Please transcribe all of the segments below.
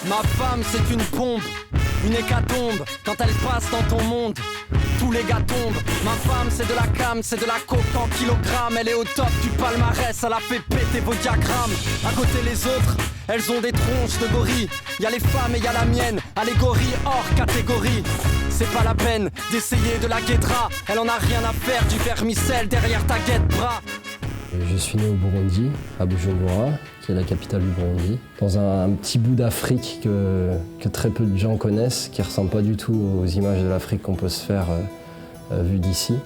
Ma femme c'est une bombe, une hécatombe. Quand elle passe dans ton monde, tous les gars tombent. Ma femme c'est de la cam, c'est de la coke en kilogrammes. Elle est au top du palmarès, elle a fait péter vos diagrammes. À côté les autres, elles ont des tronches de gorilles. Y'a les femmes et y'a la mienne, allégorie hors catégorie. C'est pas la peine d'essayer de la guédra. Elle en a rien à faire du vermicelle derrière ta guette-bras. Je suis né au Burundi, à Bujumbura, qui est la capitale du Burundi, dans un petit bout d'Afrique que très peu de gens connaissent, qui ne ressemble pas du tout aux images de l'Afrique qu'on peut se faire vu d'ici.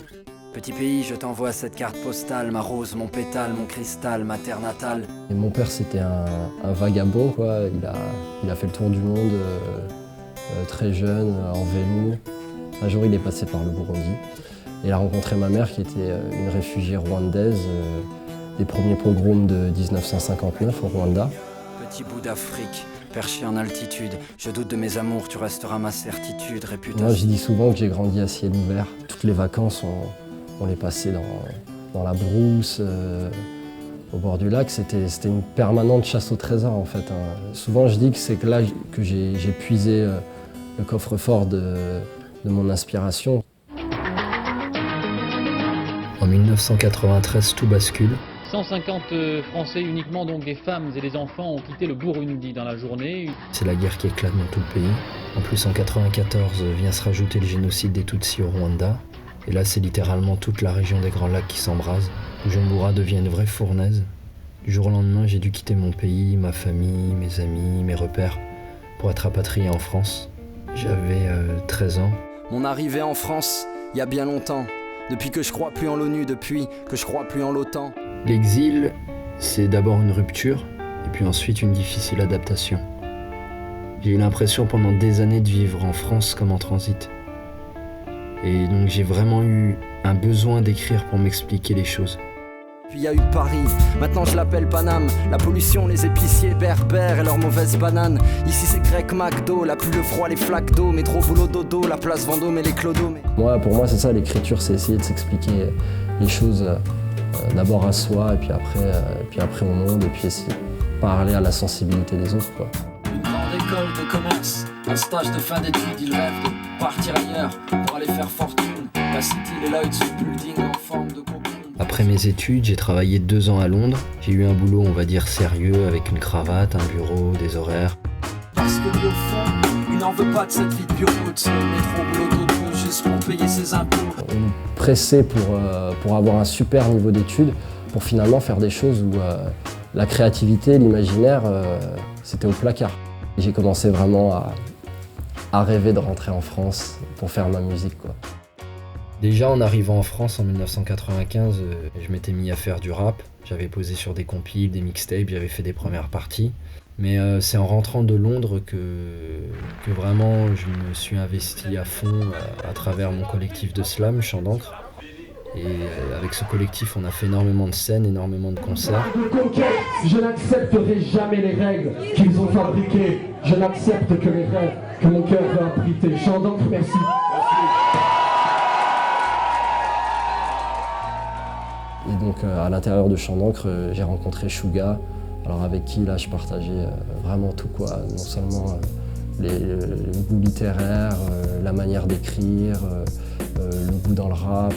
Petit pays, je t'envoie cette carte postale, ma rose, mon pétale, mon cristal, ma terre natale. Et mon père, c'était un vagabond, quoi. Il a fait le tour du monde très jeune, en vélo. Un jour, il est passé par le Burundi. Et il a rencontré ma mère, qui était une réfugiée rwandaise des premiers pogroms de 1959 au Rwanda. Petit bout d'Afrique, perché en altitude, je doute de mes amours, tu resteras ma certitude, réputation. Moi, je dis souvent que j'ai grandi à ciel ouvert. Toutes les vacances, on les passait dans la brousse, au bord du lac. C'était une permanente chasse au trésor, en fait. Souvent, je dis que c'est là que j'ai puisé le coffre-fort de mon inspiration. En 1993, tout bascule. 150 Français uniquement, donc des femmes et des enfants, ont quitté le Burundi dans la journée. C'est la guerre qui éclate dans tout le pays. En plus, en 1994, vient se rajouter le génocide des Tutsis au Rwanda. Et là, c'est littéralement toute la région des Grands Lacs qui s'embrase. Bujumbura devient une vraie fournaise. Du jour au lendemain, j'ai dû quitter mon pays, ma famille, mes amis, mes repères, pour être rapatrié en France. J'avais 13 ans. Mon arrivée en France, il y a bien longtemps. Depuis que je crois plus en l'ONU, depuis que je crois plus en l'OTAN. L'exil, c'est d'abord une rupture, et puis ensuite une difficile adaptation. J'ai eu l'impression pendant des années de vivre en France comme en transit. Et donc j'ai vraiment eu un besoin d'écrire pour m'expliquer les choses. Puis il y a eu Paris, maintenant je l'appelle Paname. La pollution, les épiciers berbères et leurs mauvaises bananes. Ici c'est grec, McDo, la pluie, le froid, les flaques d'eau. Métro, boulot, dodo, la place Vendôme et les clodos. Pour moi c'est ça, l'écriture, c'est essayer de s'expliquer les choses d'abord à soi et puis après au monde, et puis essayer de parler à la sensibilité des autres, quoi. Une grande école de commerce, un stage de fin d'études, il rêve de partir ailleurs pour aller faire fortune. La city, les lights, ce building en forme de cocoon. Après mes études, j'ai travaillé 2 ans à Londres. J'ai eu un boulot, on va dire, sérieux, avec une cravate, un bureau, des horaires. Parce que lui, au fond, il n'en veut pas de cette vie de bureau, de ce métro, boulot, dodo, juste pour payer ses impôts. On me pressait pour avoir un super niveau d'études, pour finalement faire des choses où la créativité, l'imaginaire, c'était au placard. J'ai commencé vraiment à rêver de rentrer en France pour faire ma musique, quoi. Déjà en arrivant en France en 1995, je m'étais mis à faire du rap. J'avais posé sur des compiles, des mixtapes, j'avais fait des premières parties. Mais c'est en rentrant de Londres que vraiment je me suis investi à fond à travers mon collectif de slam, Chant d'encre. Et avec ce collectif, on a fait énormément de scènes, énormément de concerts. Je n'accepterai jamais les règles qu'ils ont fabriquées. Je n'accepte que les rêves que mon cœur veut abriter. Chant d'encre, merci. Et donc à l'intérieur de Chant d'encre, j'ai rencontré Suga, alors avec qui là je partageais vraiment tout, quoi. Non seulement le goût littéraire, la manière d'écrire, le goût dans le rap,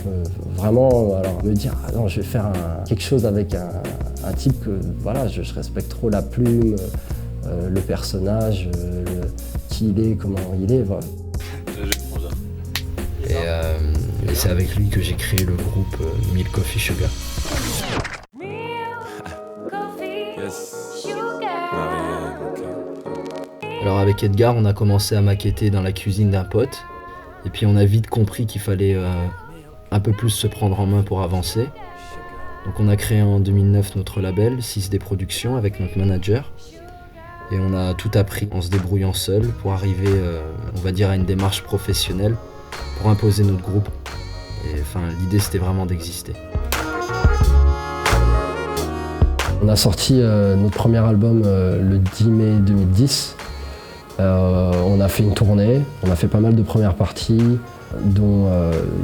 vraiment alors me dire ah non, je vais faire quelque chose avec un type que voilà, je respecte trop la plume, le personnage, qui il est, comment il est. Voilà. Et c'est avec lui que j'ai créé le groupe Milk Coffee Sugar. Alors avec Edgar, on a commencé à maqueter dans la cuisine d'un pote. Et puis on a vite compris qu'il fallait un peu plus se prendre en main pour avancer. Donc on a créé en 2009 notre label, 6D Productions, avec notre manager. Et on a tout appris en se débrouillant seul pour arriver, on va dire, à une démarche professionnelle pour imposer notre groupe. Et enfin, l'idée c'était vraiment d'exister. On a sorti notre premier album le 10 mai 2010. On a fait une tournée, on a fait pas mal de premières parties, dont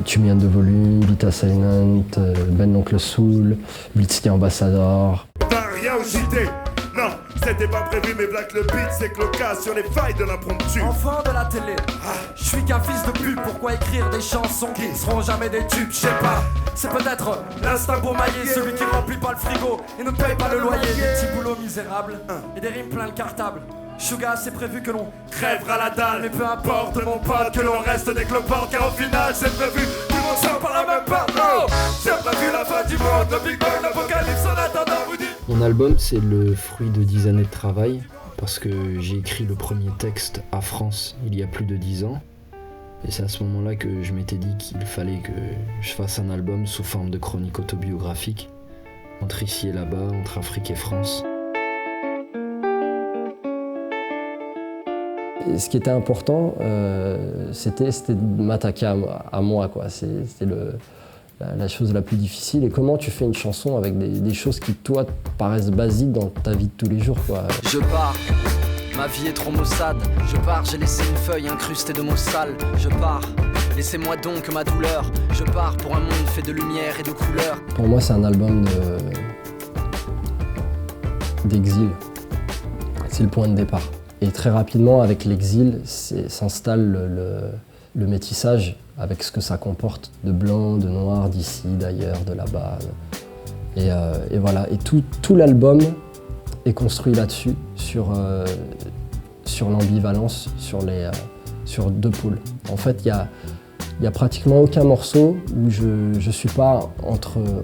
Tumian de Volume, Vita Silent, Ben l'Oncle Soul, Blitzky Ambassador. Paria ou cité, Non, c'était pas prévu, mais Black le beat, c'est que le cas sur les failles de l'impromptu. Enfant de la télé, je suis qu'un fils de pute. Pourquoi écrire des chansons qui ne seront jamais des tubes? Je sais pas, c'est peut-être l'instinct pour mailler. Celui qui remplit pas le frigo et ne paye pas le loyer. Des petits boulots misérables et des rimes plein le cartable. Suga, c'est prévu que l'on Crèvera la dalle, mais peu importe mon pote, que l'on reste des cloportes, car au final c'est prévu, tout le monde sort par la même part. Oh, c'est prévu la fin du monde, le Big Bang, l'apocalypse en attendant vous dit. Mon album, c'est le fruit de 10 années de travail, parce que j'ai écrit le premier texte à France il y a plus de 10 ans. Et c'est à ce moment-là que je m'étais dit qu'il fallait que je fasse un album sous forme de chronique autobiographique, entre ici et là-bas, entre Afrique et France. Et ce qui était important, c'était de m'attaquer à moi, quoi. C'était la chose la plus difficile. Et comment tu fais une chanson avec des choses qui, toi, paraissent basiques dans ta vie de tous les jours, quoi. Je pars, ma vie est trop maussade. Je pars, j'ai laissé une feuille incrustée de mots sales. Je pars, laissez-moi donc ma douleur. Je pars pour un monde fait de lumière et de couleurs. Pour moi, c'est un album d'exil. C'est le point de départ. Et très rapidement, avec l'exil, s'installe le métissage avec ce que ça comporte de blanc, de noir, d'ici, d'ailleurs, de là-bas. Et voilà. Et tout l'album est construit là-dessus, sur l'ambivalence, sur deux pôles. En fait, il y a pratiquement aucun morceau où je suis pas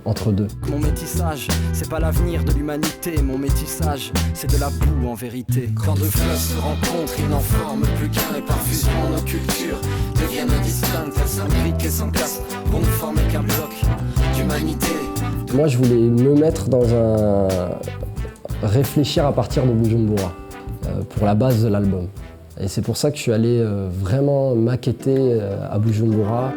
entre deux. Mon métissage, c'est pas l'avenir de l'humanité. Mon métissage, c'est de la boue en vérité. Quand deux fleuves se rencontrent, ils n'en forment plus qu'un. Et par fusion, nos cultures deviennent indistinctes. Elles s'imbriquent et s'enclassent pour ne former qu'un bloc d'humanité. Moi, je voulais me mettre dans un... réfléchir à partir de Bujumbura pour la base de l'album. Et c'est pour ça que je suis allé vraiment maqueter à Bujumbura.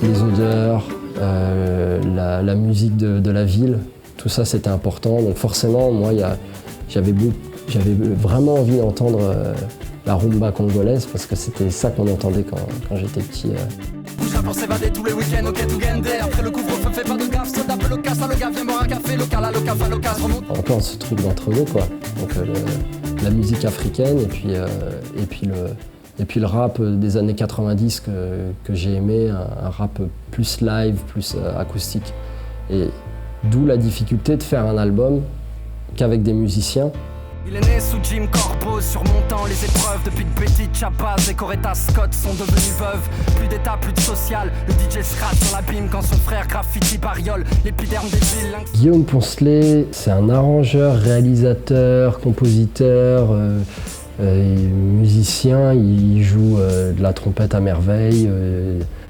Les odeurs, la musique de la ville, tout ça c'était important. Donc forcément, moi, j'avais vraiment envie d'entendre la rumba congolaise parce que c'était ça qu'on entendait quand j'étais petit. Bouge pour s'évader tous les week-ends au Ketugende. Après le couvre-feu, fais pas de gaffe, saute un peu le casse, le gars vient boire un café, local à local, fa local, remonte. Encore ce truc d'entre nous, quoi. Donc la musique africaine et puis le rap des années 90 que j'ai aimé, un rap plus live, plus acoustique. Et d'où la difficulté de faire un album qu'avec des musiciens. Il est né sous Jim Corbeau, surmontant les épreuves. Depuis que Betty Chabaz et Coretta Scott sont devenues veuves. Plus d'état, plus de social. Le DJ scratch sur l'abîme quand son frère graffiti bariole l'épiderme des villes. Guillaume Poncelet, c'est un arrangeur, réalisateur, compositeur, musicien. Il joue de la trompette à merveille,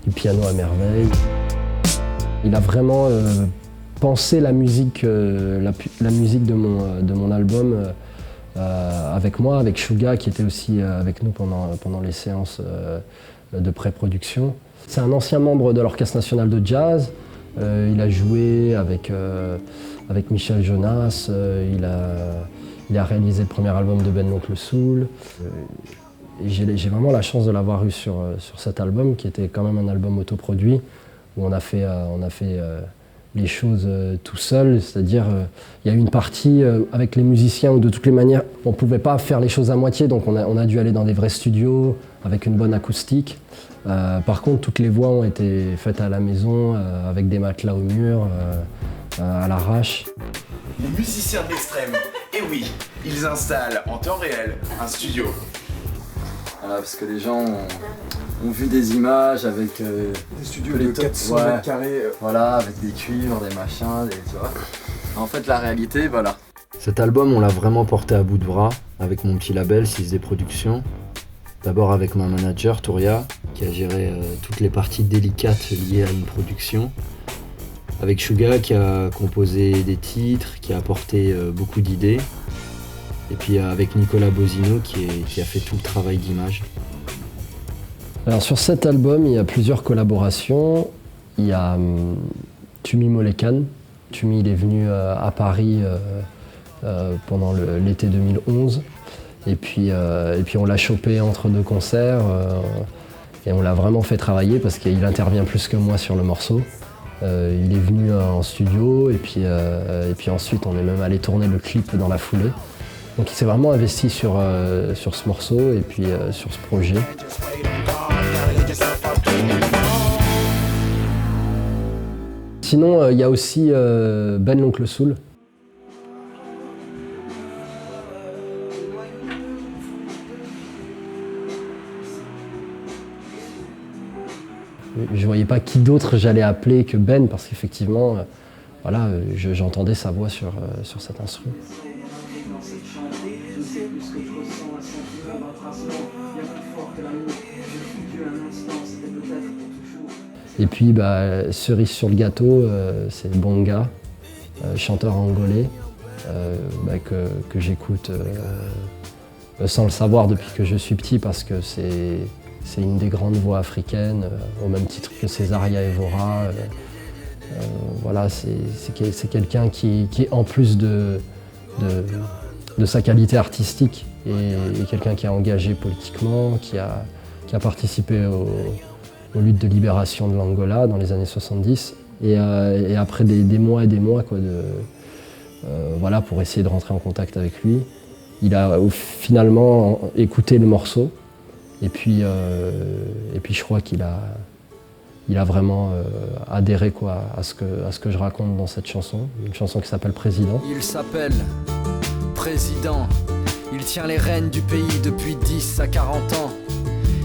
du piano à merveille. Il a vraiment pensé la musique de mon album. Avec moi, avec Suga qui était aussi avec nous pendant les séances de pré-production. C'est un ancien membre de l'Orchestre national de jazz. Il a joué avec Michel Jonas. Il a réalisé le premier album de Ben l'Oncle Soul. Et j'ai vraiment la chance de l'avoir eu sur cet album qui était quand même un album autoproduit où on a fait les choses tout seul, c'est-à-dire il y a eu une partie avec les musiciens où de toutes les manières on ne pouvait pas faire les choses à moitié, donc on a dû aller dans des vrais studios avec une bonne acoustique. Par contre, toutes les voix ont été faites à la maison avec des matelas au mur, à l'arrache. Les musiciens de l'extrême, et oui, ils installent en temps réel un studio. Voilà, parce que les gens ont vu des images avec des studios de 400 mètres carrés. Voilà, avec des cuivres, des machins, tu vois. En fait, la réalité, voilà. Cet album, on l'a vraiment porté à bout de bras avec mon petit label 6D Productions. D'abord avec ma manager, Touria, qui a géré toutes les parties délicates liées à une production. Avec Suga, qui a composé des titres, qui a apporté beaucoup d'idées. Et puis avec Nicolas Bosino, qui a fait tout le travail d'image. Alors sur cet album, il y a plusieurs collaborations. Il y a Tumi Molekan. Tumi, il est venu à Paris pendant l'été 2011. Et puis on l'a chopé entre deux concerts et on l'a vraiment fait travailler parce qu'il intervient plus que moi sur le morceau. Il est venu en studio et puis ensuite on est même allé tourner le clip dans la foulée. Donc il s'est vraiment investi sur ce morceau et puis sur ce projet. Sinon il y a aussi Ben l'Oncle Soul. Je ne voyais pas qui d'autre j'allais appeler que Ben parce qu'effectivement, voilà, j'entendais sa voix sur cet instrument. Et puis, cerise sur le gâteau, c'est Bonga, chanteur angolais, que j'écoute sans le savoir depuis que je suis petit parce que c'est une des grandes voix africaines, au même titre que Césaria Evora. Voilà, c'est quelqu'un qui, en plus de sa qualité artistique, est quelqu'un qui est engagé politiquement, qui a participé aux luttes de libération de l'Angola dans les années 70. Et après des mois et des mois voilà, pour essayer de rentrer en contact avec lui, il a finalement écouté le morceau. Et puis je crois qu'il a vraiment adhéré à ce que je raconte dans cette chanson, une chanson qui s'appelle Président. Il s'appelle Président, il tient les rênes du pays depuis 10 à 40 ans.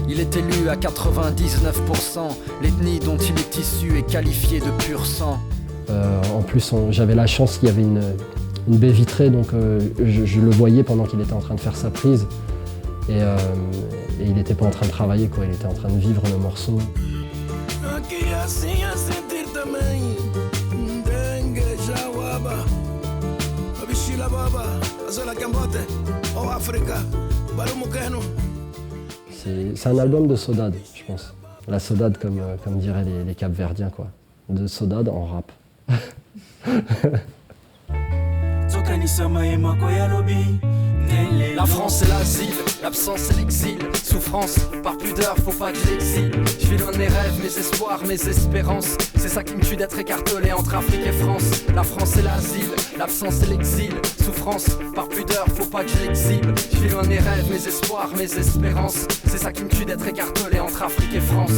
Il est élu à 99%, l'ethnie dont il est issu est qualifiée de pur sang. En plus, j'avais la chance qu'il y avait une baie vitrée, donc je le voyais pendant qu'il était en train de faire sa prise. Et il n'était pas en train de travailler, quoi. Il était en train de vivre le morceau. C'est un album de Saudade, je pense. La Saudade comme diraient les Cap-Verdiens, quoi. De Saudade en rap. La France c'est l'asile, l'absence c'est l'exil. Souffrance, par pudeur, faut pas que je l'exile. Je vis loin de mes rêves, mes espoirs, mes espérances. C'est ça qui me tue d'être écartelé entre Afrique et France. La France c'est l'asile, l'absence c'est l'exil. Souffrance, par pudeur, faut pas que je l'exile. Je vis loin de mes rêves, mes espoirs, mes espérances. C'est ça qui me tue d'être écartelé entre Afrique et France.